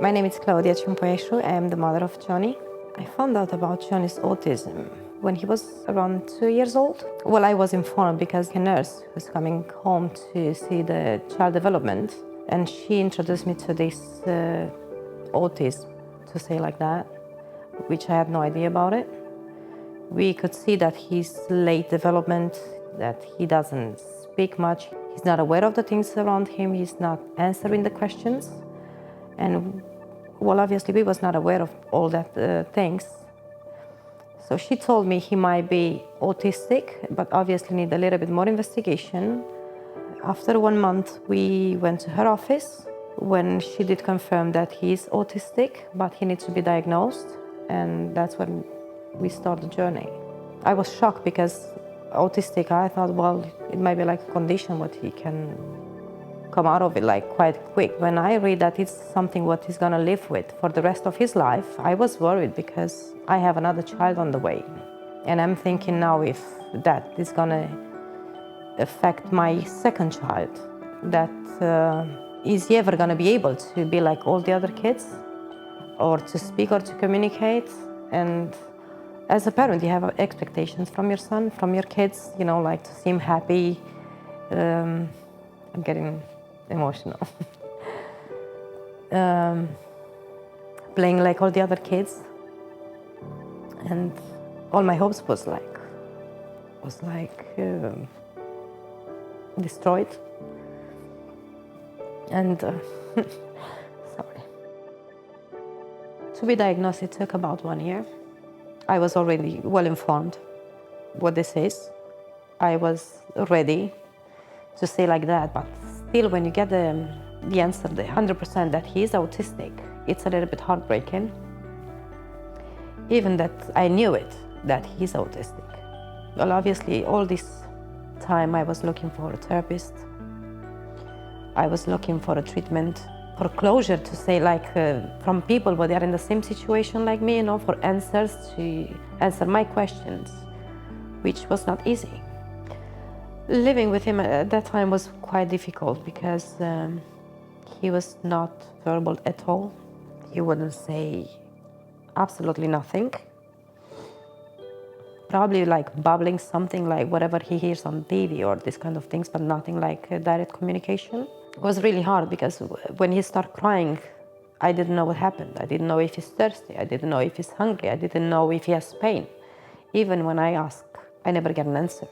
My name is Claudia Ciumpoescu. I am the mother of Johnny. I found out about Johnny's autism when he was around 2 years old. Well, I was informed because a nurse was coming home to see the child development, and she introduced me to this autism, to say like that, which I had no idea about it. We could see that he's late development, that he doesn't speak much. He's not aware of the things around him. He's not answering the questions. And well, obviously, we was not aware of all that things. So she told me he might be autistic, but obviously need a little bit more investigation. After 1 month, we went to her office when she did confirm that he is autistic, but he needs to be diagnosed. And that's when we start the journey. I was shocked because autistic, I thought, well, it might be like a condition, but he can come out of it like quite quick. When I read that it's something what he's gonna live with for the rest of his life, I was worried because I have another child on the way. And I'm thinking now if that is gonna affect my second child, that is he ever gonna be able to be like all the other kids, or to speak or to communicate? And as a parent, you have expectations from your son, from your kids, you know, like to seem happy. I'm getting emotional. Playing like all the other kids, and all my hopes was like destroyed. And sorry. To be diagnosed, it took about 1 year. I was already well informed what this is. I was ready to say like that, but still when you get the answer, the 100% that he is autistic, it's a little bit heartbreaking. Even that I knew it, that he's autistic. Well, obviously all this time I was looking for a therapist. I was looking for a treatment, for closure, to say like from people who are in the same situation like me, you know, for answers, to answer my questions, which was not easy. Living with him at that time was quite difficult because he was not verbal at all. He wouldn't say absolutely nothing. Probably like babbling something like whatever he hears on TV or this kind of things, but nothing like direct communication. It was really hard because when he started crying, I didn't know what happened. I didn't know if he's thirsty. I didn't know if he's hungry. I didn't know if he has pain. Even when I asked, I never get an answer.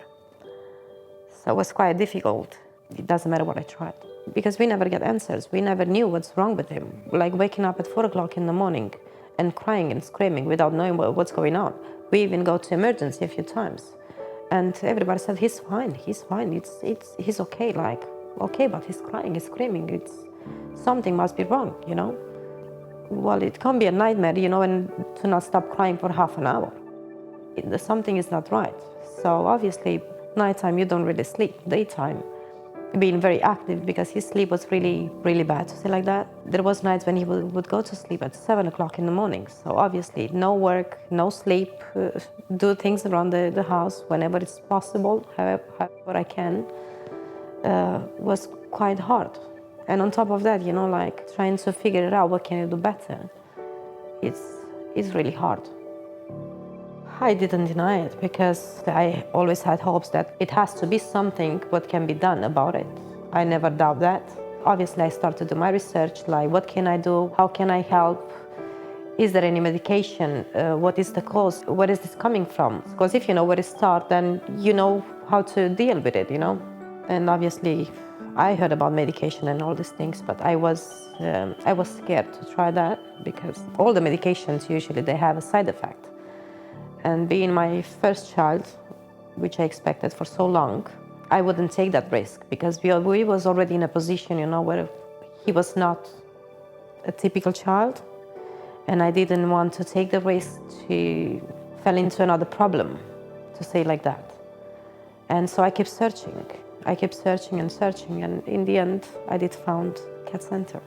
So it was quite difficult. It doesn't matter what I tried, because we never get answers. We never knew what's wrong with him. Like waking up at 4 o'clock in the morning and crying and screaming without knowing what's going on. We even go to emergency a few times, and everybody said he's fine. He's fine. He's okay. Like okay, but he's crying, he's screaming. It's something must be wrong, you know. Well, it can be a nightmare, you know, and to not stop crying for half an hour. Something is not right. So obviously, nighttime you don't really sleep. Daytime, being very active, because his sleep was really, really bad, to say like that. There was nights when he would go to sleep at 7 o'clock in the morning. So obviously, no work, no sleep, do things around the house whenever it's possible, however I can, was quite hard. And on top of that, you know, like trying to figure it out, what can you do better? It's really hard. I didn't deny it because I always had hopes that it has to be something what can be done about it. I never doubt that. Obviously, I started to do my research, like what can I do? How can I help? Is there any medication? What is the cause? Where is this coming from? Because if you know where to start, then you know how to deal with it, you know? And obviously, I heard about medication and all these things, but I was scared to try that because all the medications, usually they have a side effect. And being my first child, which I expected for so long, I wouldn't take that risk because we was already in a position, you know, where he was not a typical child, and I didn't want to take the risk to fall into another problem, to say like that. And so I kept searching. I kept searching and searching, and in the end, I did found C.A.T Center.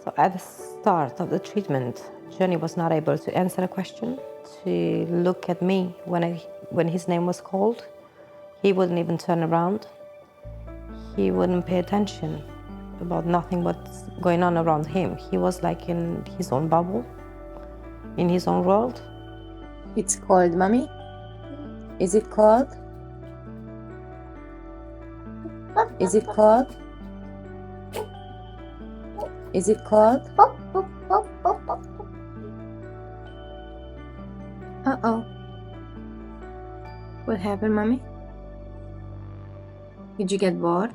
So at the start of the treatment, Jenny was not able to answer a question. to look at me when his name was called. He wouldn't even turn around. He wouldn't pay attention about nothing what's going on around him. He was like in his own bubble, in his own world. It's cold, Mommy? Is it cold? Is it cold? Is it cold? Uh-oh. What happened, Mommy? Did you get bored?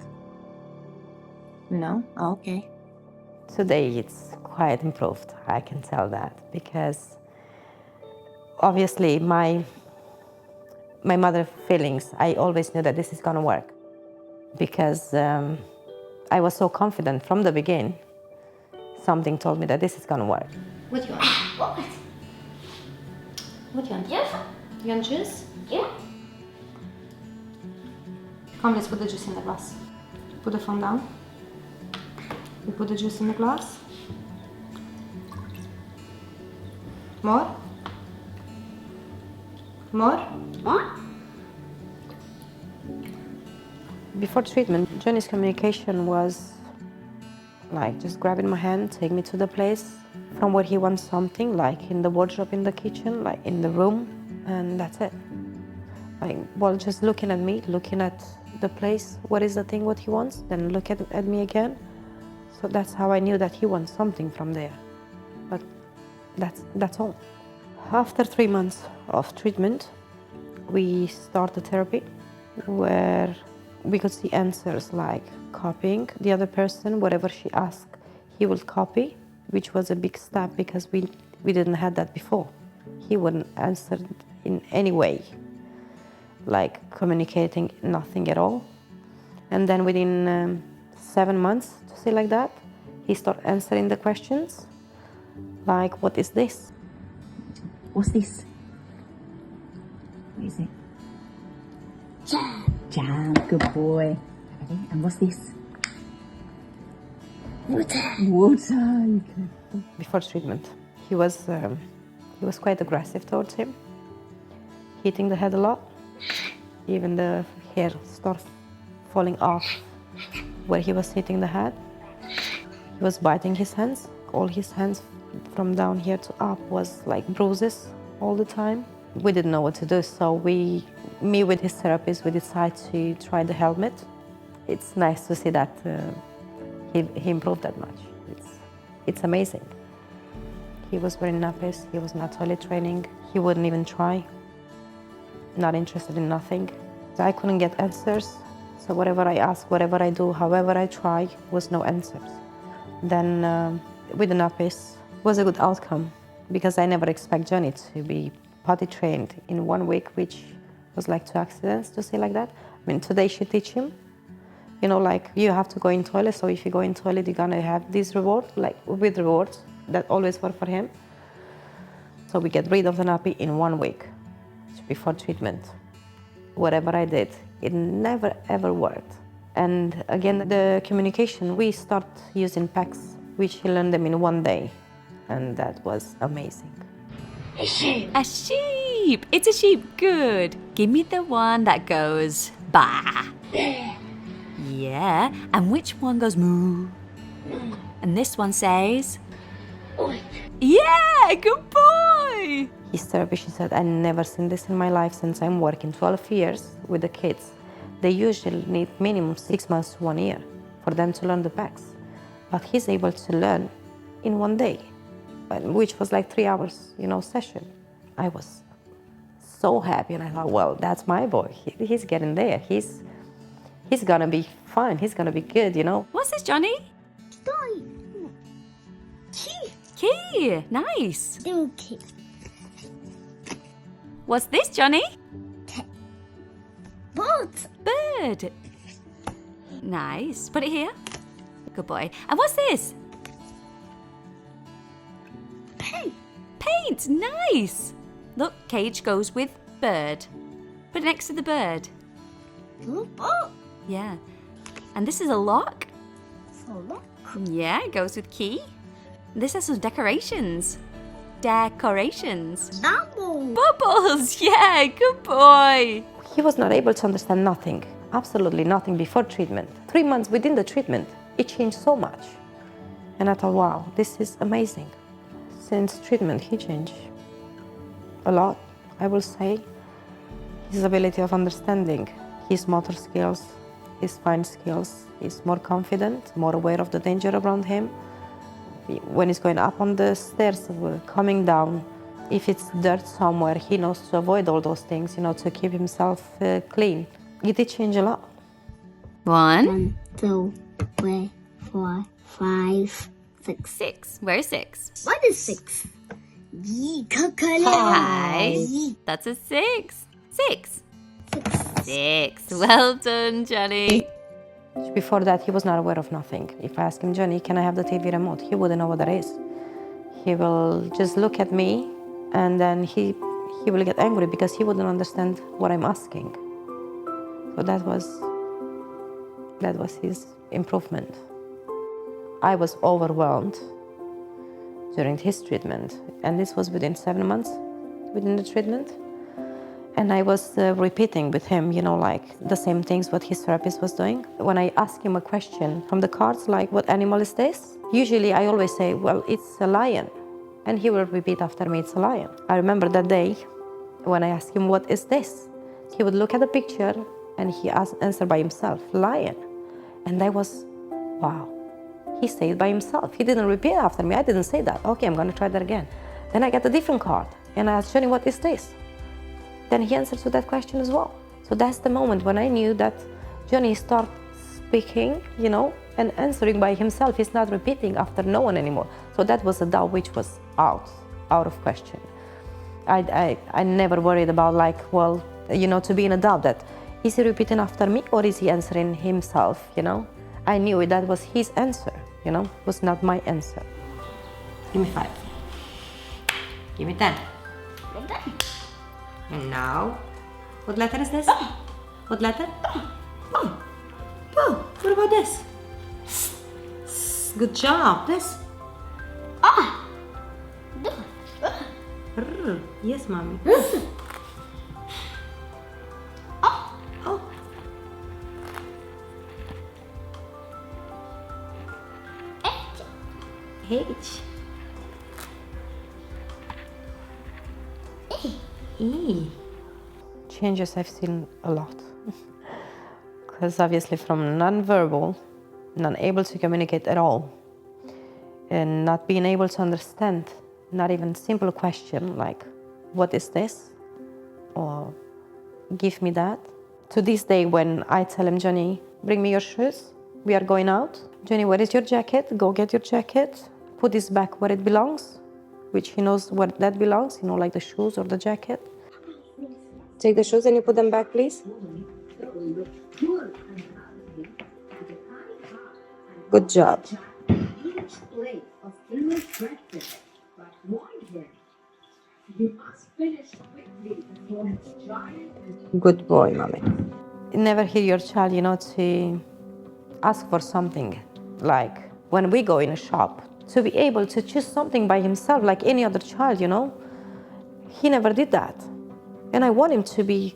No? Oh, okay. Today it's quite improved, I can tell that, because obviously my mother's feelings, I always knew that this is gonna work, because I was so confident from the beginning. Something told me that this is gonna work. What do you want? What do you want? Yeah. You want juice? Yeah. Come, let's put the juice in the glass. Put the phone down. We put the juice in the glass. More? More? More? Before treatment, Johnny's communication was like just grabbing my hand, take me to the place from where he wants something, like in the wardrobe in the kitchen, like in the room, and that's it. Like, well, just looking at me, looking at the place, what is the thing what he wants, then look at me again. So that's how I knew that he wants something from there. But that's all. After 3 months of treatment, we started therapy where we could see answers like copying the other person, whatever she asked, he would copy, which was a big step because we didn't have that before. He wouldn't answer in any way, like communicating, nothing at all. And then within 7 months, to say like that, he started answering the questions, like, what is this? What's this? What is it? Jam. Jam, good boy. Ready? And what's this? Water. Water. Before treatment, he was quite aggressive towards him, hitting the head a lot. Even the hair started falling off where he was hitting the head. He was biting his hands. All his hands from down here to up was like bruises all the time. We didn't know what to do, so me with his therapist, we decided to try the helmet. It's nice to see that he improved that much. It's amazing. He was wearing nappies, he was not toilet training, he wouldn't even try, not interested in nothing. I couldn't get answers, so whatever I ask, whatever I do, however I try, was no answers. Then with the nappies was a good outcome, because I never expect Johnny to be potty trained in 1 week, which was like 2 accidents, to say like that. I mean, today she teach him, you know, like you have to go in toilet, so if you go in toilet, you're gonna have this reward, like with rewards that always work for him. So we get rid of the nappy in 1 week before treatment. Whatever I did, it never ever worked. And again, the communication, we start using packs, which he learned them in 1 day, and that was amazing. A sheep. A sheep! It's a sheep. Good. Give me the one that goes bah. Yeah. And which one goes moo? And this one says yeah, good boy. His therapist, she said, I never seen this in my life since I'm working 12 years with the kids. They usually need minimum 6 months to 1 year for them to learn the packs. But he's able to learn in 1 day, which was like 3 hours, you know, session. I was so happy, and I thought, well, that's my boy. He's getting there. He's gonna be fine. He's gonna be good, you know. What's this, Johnny? Key. Nice. Key. What's this, Johnny? Boat. Bird. Nice. Put it here. Good boy. And what's this? Paint. Nice. Look, cage goes with bird. Put it next to the bird. Boat. Yeah. And this is a lock. So look. Yeah, it goes with key. This has some decorations. decorations. Bubbles, yeah, good boy. He was not able to understand nothing, absolutely nothing before treatment. 3 months within the treatment, it changed so much. And I thought, wow, this is amazing. Since treatment, he changed a lot, I will say. His ability of understanding, his motor skills, his fine skills, he's more confident, more aware of the danger around him. When he's going up on the stairs, coming down, if it's dirt somewhere, he knows to avoid all those things, to keep himself clean. It did change a lot. 1, 2, 3, 4, 5, 6. 6. Where's 6? What is 6? Hi. That's a 6. 6. 6. Well done, Johnny. Before that, he was not aware of nothing. If I ask him, Johnny, can I have the TV remote? He wouldn't know what that is. He will just look at me, and then he will get angry because he wouldn't understand what I'm asking. So that was his improvement. I was overwhelmed during his treatment, and this was within 7 months within the treatment. And I was repeating with him, like the same things what his therapist was doing. When I ask him a question from the cards, like, what animal is this? Usually I always say, well, it's a lion. And he will repeat after me, it's a lion. I remember that day when I asked him, what is this? He would look at the picture and he answered by himself, lion. And I was, wow, he said it by himself. He didn't repeat after me. I didn't say that. Okay, I'm gonna try that again. Then I get a different card and I asked Johnny, what is this? Then he answered to that question as well. So that's the moment when I knew that Johnny started speaking, and answering by himself. He's not repeating after no one anymore. So that was a doubt which was out of question. I never worried about to be in a doubt that is he repeating after me or is he answering himself, I knew that was his answer, was not my answer. Give me 5. Give me 10. And now, what letter is this? What letter? Oh. What about this? Good job. This. Yes, mommy. Oh. H. E. Changes I've seen a lot. Because obviously from non-verbal, not able to communicate at all, and not being able to understand, not even simple question like, what is this? Or give me that. To this day when I tell him, Johnny, bring me your shoes, we are going out. Johnny, where is your jacket? Go get your jacket. Put this back where it belongs, which he knows where that belongs, like the shoes or the jacket. Take the shoes and you put them back, please. Good job. Good boy, mommy. Never hear your child, to ask for something. Like when we go in a shop, to be able to choose something by himself like any other child, He never did that. And I want him to be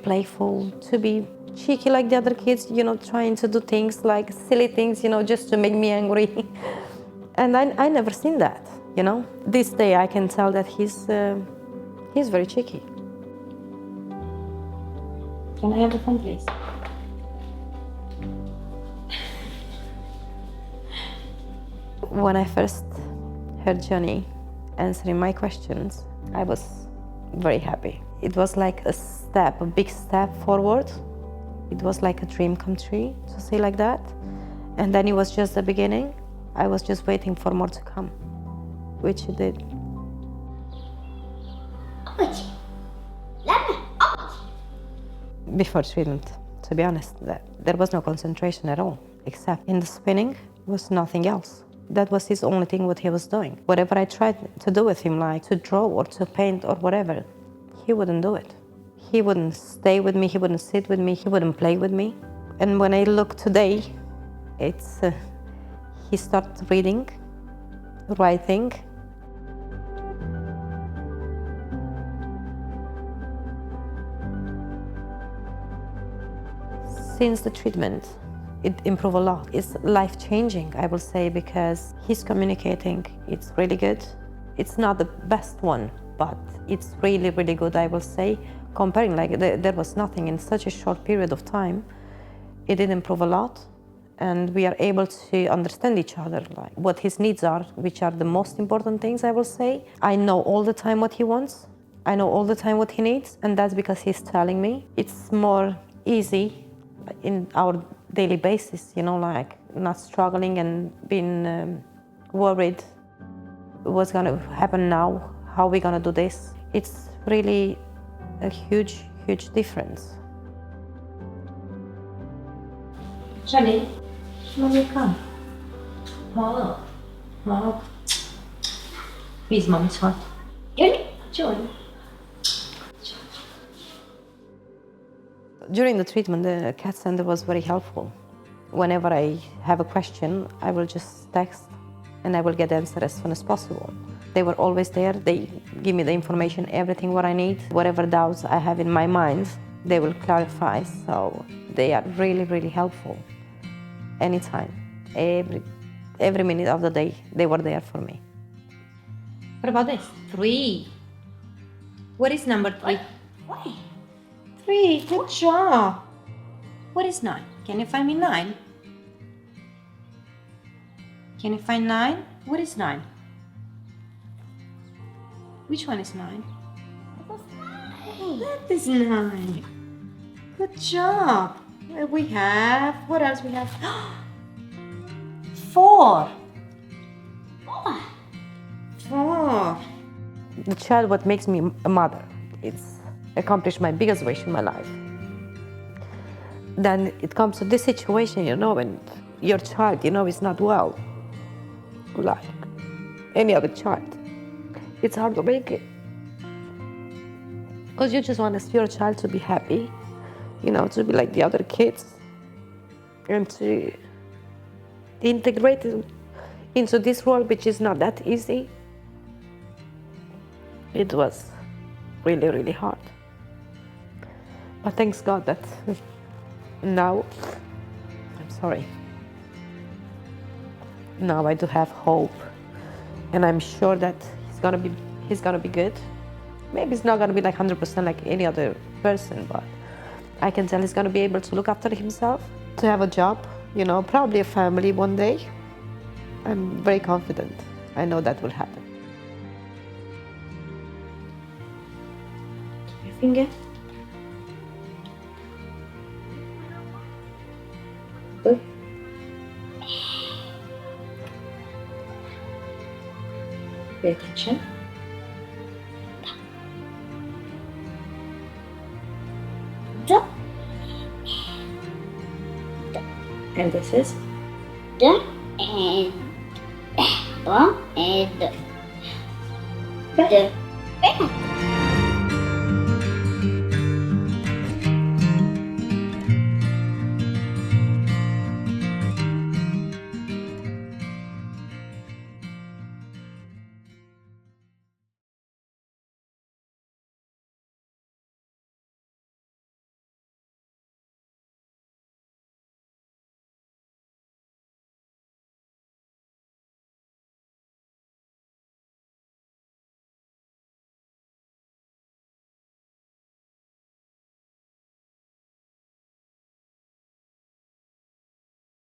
playful, to be cheeky like the other kids, trying to do things like silly things, just to make me angry. And I never seen that, This day I can tell that he's very cheeky. Can I have the phone, please? When I first heard Johnny answering my questions, I was very happy. It was like a big step forward. It was like a dream come true, to say like that. And then it was just the beginning. I was just waiting for more to come, which it did. Before treatment, to be honest, there was no concentration at all, except in the spinning was nothing else. That was his only thing what he was doing. Whatever I tried to do with him, like to draw or to paint or whatever, he wouldn't do it. He wouldn't stay with me, he wouldn't sit with me, he wouldn't play with me. And when I look today, it's he started reading, writing. Since the treatment, it improved a lot. It's life-changing, I will say, because he's communicating. It's really good. It's not the best one, but it's really, really good, I will say. Comparing, like, there was nothing in such a short period of time. It did improve a lot, and we are able to understand each other, like what his needs are, which are the most important things, I will say. I know all the time what he wants. I know all the time what he needs, and that's because he's telling me. It's more easy in our daily basis, you know, like not struggling and being worried what's gonna happen now, how we're gonna do this. It's really a huge, huge difference. Shani, mommy, come. Oh, oh. He's mommy's heart. Join. During the treatment, the CAT center was very helpful. Whenever I have a question, I will just text and I will get the answer as soon as possible. They were always there. They give me the information, everything what I need. Whatever doubts I have in my mind, they will clarify. So they are really, really helpful. Anytime, every minute of the day, they were there for me. What about this? 3. What is number 3? 3, good job. What is 9? Can you find me 9? Can you find 9? What is 9? Which one is 9? That is 9. Good job. We have, what else we have? 4. 4. The child, what makes me a mother, it's accomplished my biggest wish in my life. Then it comes to this situation, you know, when your child, you know, is not well, like any other child. It's hard to make it. Because you just want your child to be happy, you know, to be like the other kids, and to integrate into this world, which is not that easy. It was really, really hard. But thanks God that now, now I do have hope, and I'm sure that he's gonna be good. Maybe it's not gonna be like 100% like any other person, but I can tell he's gonna be able to look after himself, to have a job, you know, probably a family one day. I'm very confident. I know that will happen. Your finger. Good. Pay attention. And this is The and the and the.